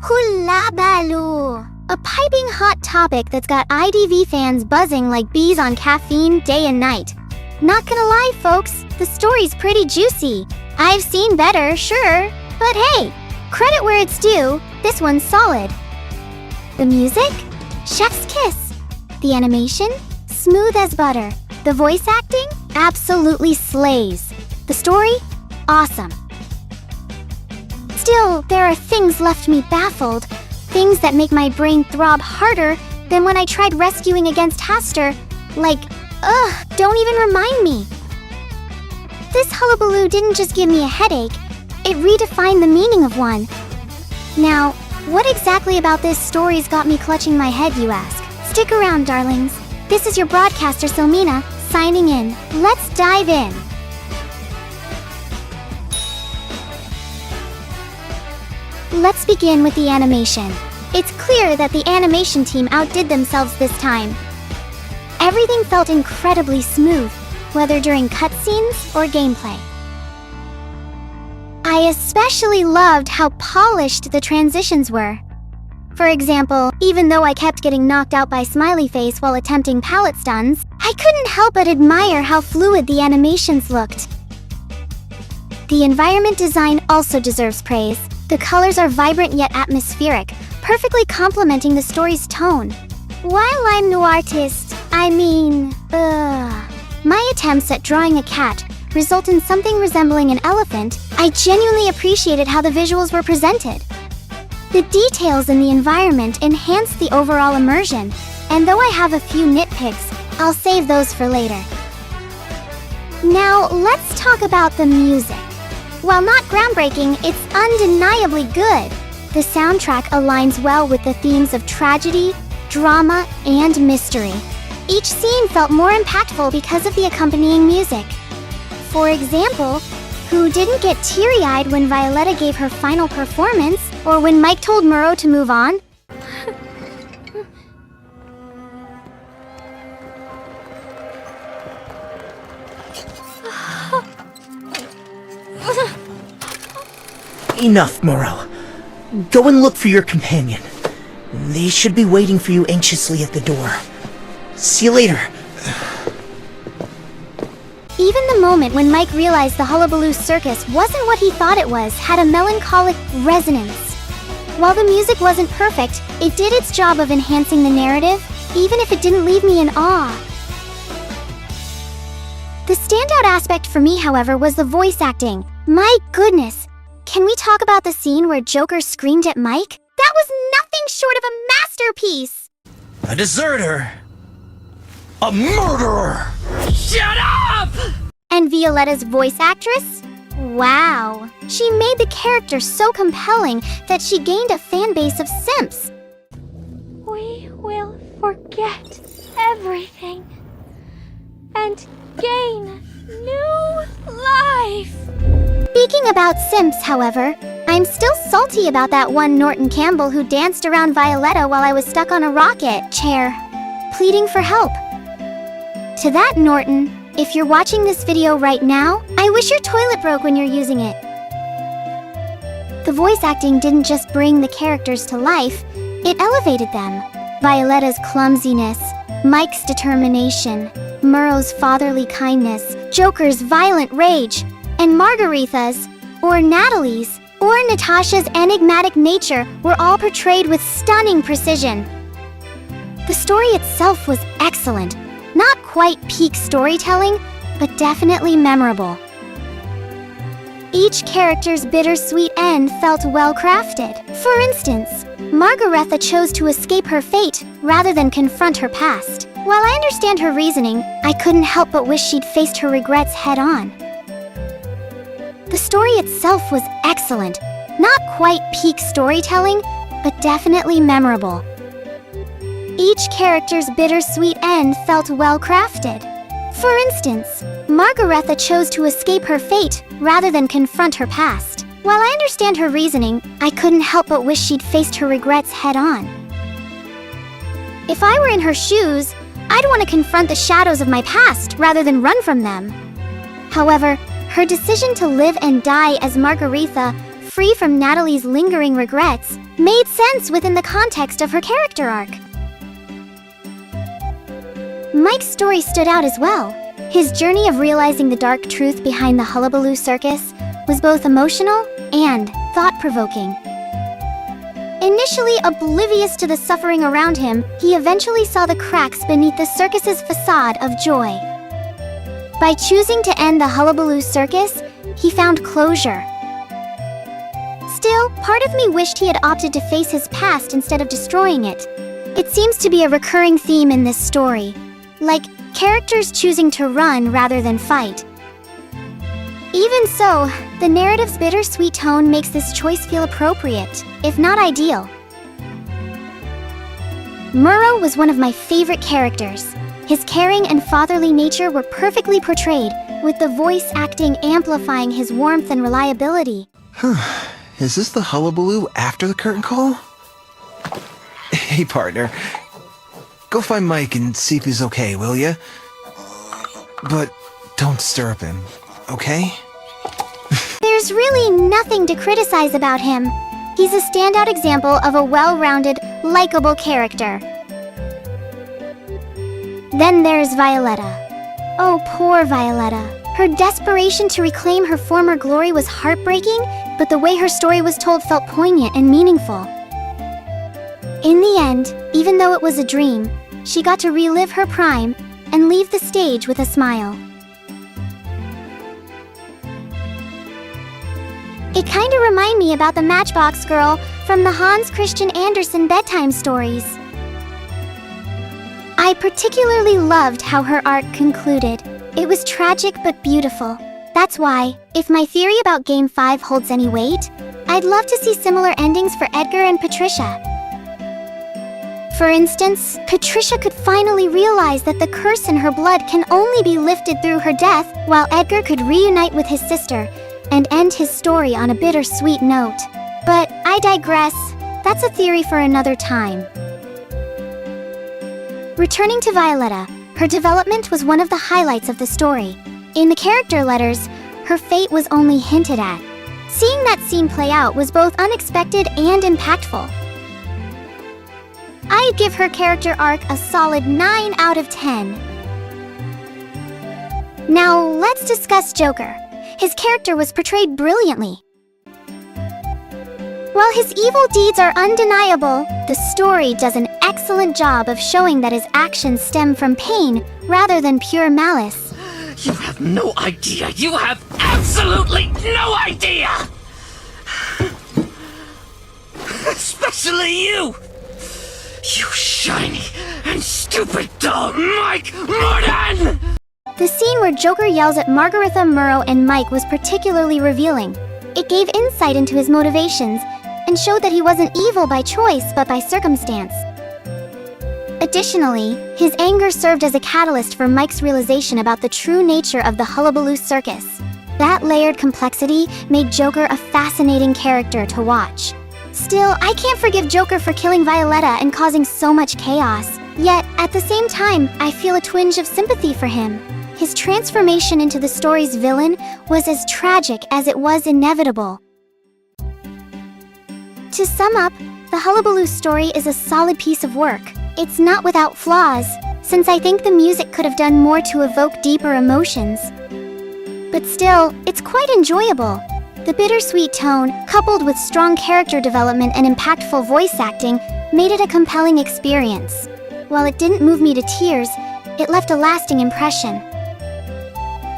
Hullabaloo! A piping hot topic that's got IDV fans buzzing like bees on caffeine day and night. Not gonna lie, folks, the story's pretty juicy. I've seen better, sure, but hey, credit where it's due, this one's solid. The music? Chef's kiss. The animation? Smooth as butter. The voice acting? Absolutely slays. The story? Awesome. Still, there are things left me baffled. Things that make my brain throb harder than when I tried rescuing against Haster. Like, don't even remind me. This Hullabaloo didn't just give me a headache, it redefined the meaning of one. Now, what exactly about this story's got me clutching my head, you ask? Stick around, darlings. This is your broadcaster, Silmina, signing in. Let's dive in. Let's begin with the animation. It's clear that the animation team outdid themselves this time. Everything felt incredibly smooth, whether during cutscenes or gameplay. I especially loved how polished the transitions were. For example, even though I kept getting knocked out by Smiley Face while attempting pallet stuns, I couldn't help but admire how fluid the animations looked. The environment design also deserves praise. The colors are vibrant yet atmospheric, perfectly complementing the story's tone. While I'm no artist, my attempts at drawing a cat result in something resembling an elephant, I genuinely appreciated how the visuals were presented. The details in the environment enhance the overall immersion, and though I have a few nitpicks, I'll save those for later. Now, let's talk about the music. While not groundbreaking, it's undeniably good. The soundtrack aligns well with the themes of tragedy, drama, and mystery. Each scene felt more impactful because of the accompanying music. For example, who didn't get teary-eyed when Violetta gave her final performance, or when Mike told Muro to move on? Enough, Muro. Go and look for your companion. They should be waiting for you anxiously at the door. See you later. Even the moment when Mike realized the Hullabaloo circus wasn't what he thought it was had a melancholic resonance. While the music wasn't perfect, it did its job of enhancing the narrative, even if it didn't leave me in awe. The standout aspect for me, however, was the voice acting. My goodness! Can we talk about the scene where Joker screamed at Mike? That was nothing short of a masterpiece! A deserter! A murderer! Shut up! And Violetta's voice actress? Wow! She made the character so compelling that she gained a fan base of simps. We will forget everything and gain new life. Speaking about simps, however, I'm still salty about that one Norton Campbell who danced around Violetta while I was stuck on a rocket chair, pleading for help. To that Norton, if you're watching this video right now, I wish your toilet broke when you're using it. The voice acting didn't just bring the characters to life, it elevated them. Violetta's clumsiness, Mike's determination, Muro's fatherly kindness, Joker's violent rage, and Margaretha's, or Natalie's, or Natasha's enigmatic nature were all portrayed with stunning precision. The story itself was excellent. Not quite peak storytelling, but definitely memorable. Each character's bittersweet end felt well crafted. For instance, Margaretha chose to escape her fate rather than confront her past. While I understand her reasoning, I couldn't help but wish she'd faced her regrets head-on. The story itself was excellent. Not quite peak storytelling, but definitely memorable. Each character's bittersweet end felt well crafted. For instance, Margaretha chose to escape her fate rather than confront her past. While I understand her reasoning, I couldn't help but wish she'd faced her regrets head-on. If I were in her shoes, I'd want to confront the shadows of my past rather than run from them. However, her decision to live and die as Margaretha free from Natalie's lingering regrets, made sense within the context of her character arc. Mike's story stood out as well. His journey of realizing the dark truth behind the Hullabaloo circus was both emotional and thought-provoking. Initially oblivious to the suffering around him, he eventually saw the cracks beneath the circus's facade of joy. By choosing to end the Hullabaloo circus, he found closure. Still, part of me wished he had opted to face his past instead of destroying it. It seems to be a recurring theme in this story, like characters choosing to run rather than fight. Even so, the narrative's bittersweet tone makes this choice feel appropriate, if not ideal. Murrow was one of my favorite characters. His caring and fatherly nature were perfectly portrayed, with the voice acting amplifying his warmth and reliability. Is this the Hullabaloo after the curtain call? Hey, partner. Go find Mike and see if he's okay, will ya? But don't disturb him, okay? There's really nothing to criticize about him. He's a standout example of a well-rounded, likable character. Then there's Violetta. Oh, poor Violetta. Her desperation to reclaim her former glory was heartbreaking, but the way her story was told felt poignant and meaningful. In the end, even though it was a dream, she got to relive her prime and leave the stage with a smile. It kinda reminded me about the Matchbox Girl from the Hans Christian Andersen bedtime stories. I particularly loved how her arc concluded. It was tragic but beautiful. That's why, if my theory about Game 5 holds any weight, I'd love to see similar endings for Edgar and Patricia. For instance, Patricia could finally realize that the curse in her blood can only be lifted through her death, while Edgar could reunite with his sister and end his story on a bittersweet note. But I digress. That's a theory for another time. Returning to Violetta, her development was one of the highlights of the story. In the character letters, her fate was only hinted at. Seeing that scene play out was both unexpected and impactful. I'd give her character arc a solid 9 out of 10. Now, let's discuss Joker. His character was portrayed brilliantly. While his evil deeds are undeniable, the story does an excellent job of showing that his actions stem from pain rather than pure malice. You have no idea! You have absolutely no idea! Especially you! You shiny and stupid doll, Mike Morden! The scene where Joker yells at Margaretha, Murrow, and Mike was particularly revealing. It gave insight into his motivations and showed that he wasn't evil by choice but by circumstance. Additionally, his anger served as a catalyst for Mike's realization about the true nature of the Hullabaloo circus. That layered complexity made Joker a fascinating character to watch. Still, I can't forgive Joker for killing Violetta and causing so much chaos. Yet, at the same time, I feel a twinge of sympathy for him. His transformation into the story's villain was as tragic as it was inevitable. To sum up, the Hullabaloo story is a solid piece of work. It's not without flaws, since I think the music could have done more to evoke deeper emotions. But still, it's quite enjoyable. The bittersweet tone, coupled with strong character development and impactful voice acting, made it a compelling experience. While it didn't move me to tears, it left a lasting impression.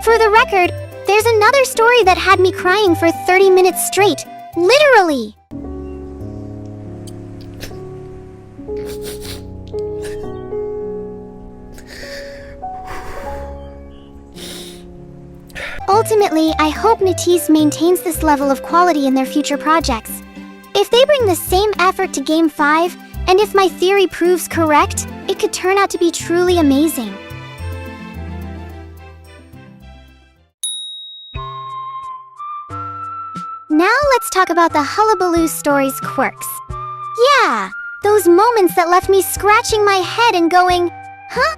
For the record, there's another story that had me crying for 30 minutes straight. Literally! Ultimately, I hope NetEase maintains this level of quality in their future projects. If they bring the same effort to Game 5, and if my theory proves correct, it could turn out to be truly amazing. Now let's talk about the Hullabaloo story's quirks. Yeah, those moments that left me scratching my head and going, huh?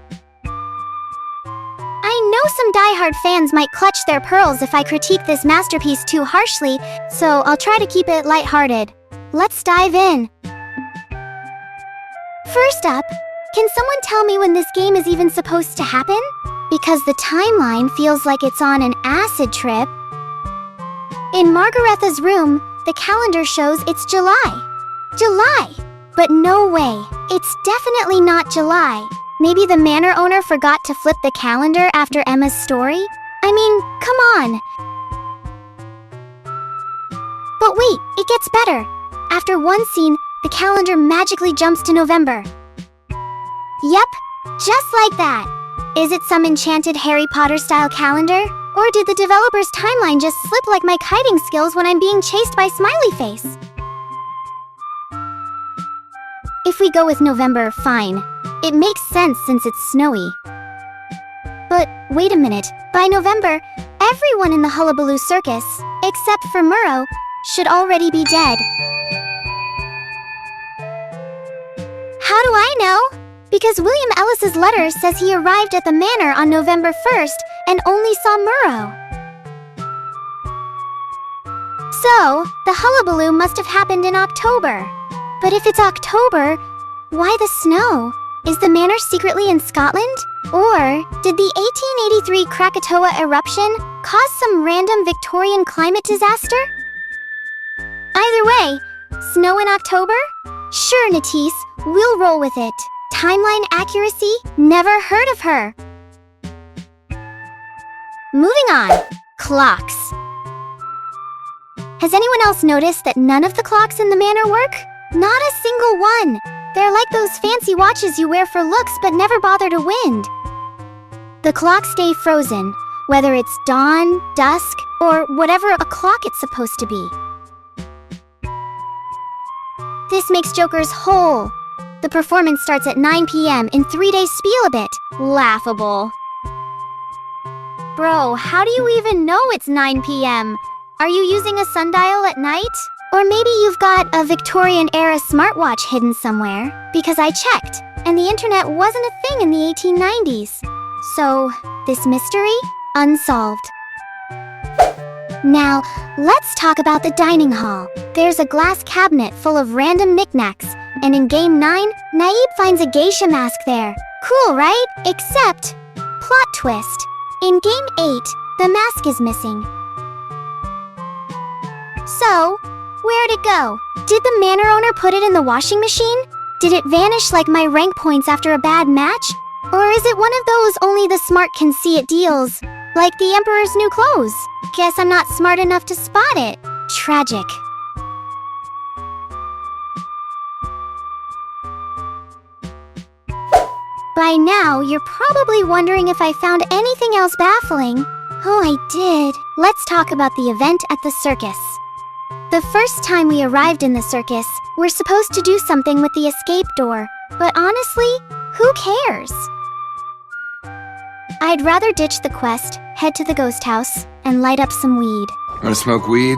I I know some diehard fans might clutch their pearls if I critique this masterpiece too harshly, so I'll try to keep it lighthearted. Let's dive in. First up, can someone tell me when this game is even supposed to happen? Because the timeline feels like it's on an acid trip. In Margaretha's room, the calendar shows it's July. July! But no way, it's definitely not July. Maybe the manor owner forgot to flip the calendar after Emma's story? I mean, come on. But wait, it gets better. After one scene, the calendar magically jumps to November. Yep, just like that. Is it some enchanted Harry Potter-style calendar? Or did the developer's timeline just slip like my kiting skills when I'm being chased by Smiley Face? If we go with November, fine. It makes sense since it's snowy. But wait a minute, by November, everyone in the Hullabaloo circus, except for Murrow, should already be dead. How do I know? Because William Ellis's letter says he arrived at the manor on November 1st and only saw Murrow. So, the Hullabaloo must have happened in October. But if it's October, why the snow? Is the manor secretly in Scotland? Or did the 1883 Krakatoa eruption cause some random Victorian climate disaster? Either way, snow in October? Sure, Natisse, we'll roll with it. Timeline accuracy? Never heard of her. Moving on. Clocks. Has anyone else noticed that none of the clocks in the manor work? Not a single one. They're like those fancy watches you wear for looks but never bother to wind. The clocks stay frozen, whether it's dawn, dusk, or whatever o'clock it's supposed to be. This makes Joker's whole. The performance starts at 9 p.m. in 3 days spiel a bit. Laughable. Bro, how do you even know it's 9 p.m.? Are you using a sundial at night? Or maybe you've got a Victorian-era smartwatch hidden somewhere, because I checked, and the internet wasn't a thing in the 1890s. So, this mystery? Unsolved. Now, let's talk about the dining hall. There's a glass cabinet full of random knickknacks, and in Game 9, Naib finds a geisha mask there. Cool, right? Except, plot twist. In Game 8, the mask is missing. So, where'd it go? Did the manor owner put it in the washing machine? Did it vanish like my rank points after a bad match? Or is it one of those only the smart can see it deals? Like the Emperor's new clothes? Guess I'm not smart enough to spot it. Tragic. By now, you're probably wondering if I found anything else baffling. Oh, I did. Let's talk about the event at the circus. The first time we arrived in the circus, we're supposed to do something with the escape door. But honestly, who cares? I'd rather ditch the quest, head to the ghost house, and light up some weed. Wanna smoke weed?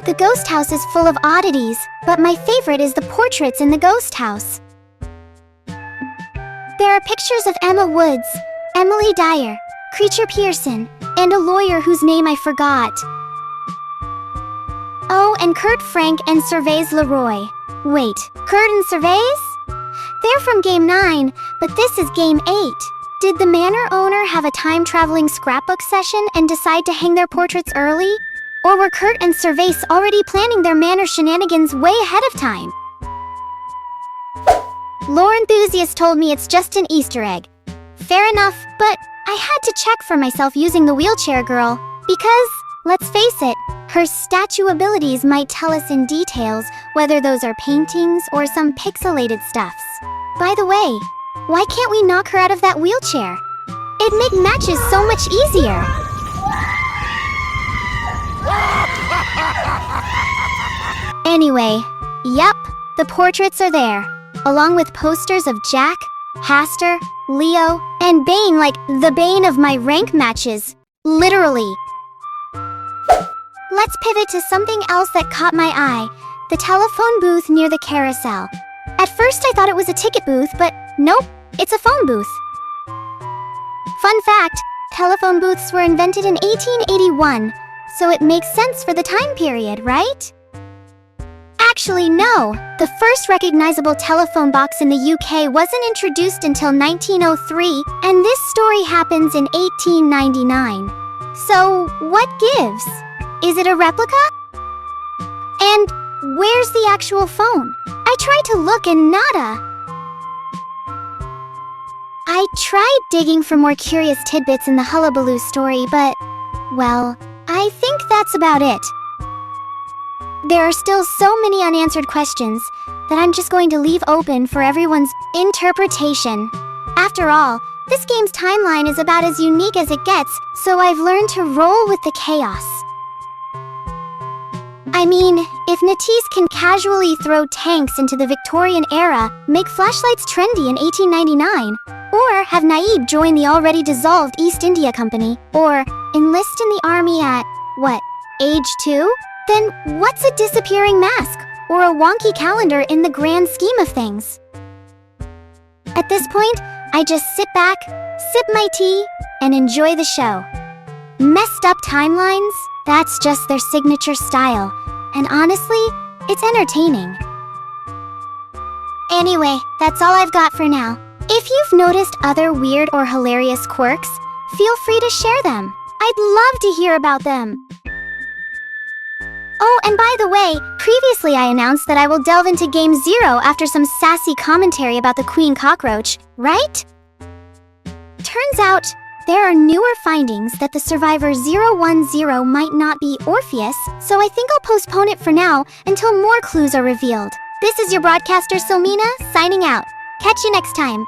The ghost house is full of oddities, but my favorite is the portraits in the ghost house. There are pictures of Emma Woods, Emily Dyer, Creature Pearson, and a lawyer whose name I forgot. Oh, and Kurt Frank and Servais Leroy. Wait, Kurt and Servais? They're from Game 9, but this is Game 8. Did the manor owner have a time-traveling scrapbook session and decide to hang their portraits early? Or were Kurt and Servais already planning their manor shenanigans way ahead of time? Lore enthusiast told me it's just an Easter egg. Fair enough, but I had to check for myself using the wheelchair girl, because, let's face it, her statue abilities might tell us in details whether those are paintings or some pixelated stuffs. By the way, why can't we knock her out of that wheelchair? It'd make matches so much easier. Anyway, yep, the portraits are there, along with posters of Jack, Haster, Leo, and Bane, like the bane of my rank matches. Literally. Let's pivot to something else that caught my eye, the telephone booth near the carousel. At first I thought it was a ticket booth, but nope, it's a phone booth. Fun fact, telephone booths were invented in 1881, so it makes sense for the time period, right? Actually, no. The first recognizable telephone box in the UK wasn't introduced until 1903, and this story happens in 1899. So, what gives? Is it a replica? And where's the actual phone? I tried to look and nada. I tried digging for more curious tidbits in the Hullabaloo story, but, well, I think that's about it. There are still so many unanswered questions that I'm just going to leave open for everyone's interpretation. After all, this game's timeline is about as unique as it gets, so I've learned to roll with the chaos. I mean, if Natisse can casually throw tanks into the Victorian era, make flashlights trendy in 1899, or have Naib join the already dissolved East India Company, or enlist in the army at, what, age 2? Then what's a disappearing mask, or a wonky calendar in the grand scheme of things? At this point, I just sit back, sip my tea, and enjoy the show. Messed up timelines? That's just their signature style, and honestly, it's entertaining. Anyway, that's all I've got for now. If you've noticed other weird or hilarious quirks, feel free to share them. I'd love to hear about them. Oh, and by the way, previously I announced that I will delve into Game 0 after some sassy commentary about the Queen Cockroach, right? Turns out, there are newer findings that the survivor 010 might not be Orpheus, so I think I'll postpone it for now until more clues are revealed. This is your broadcaster Silmina, signing out. Catch you next time.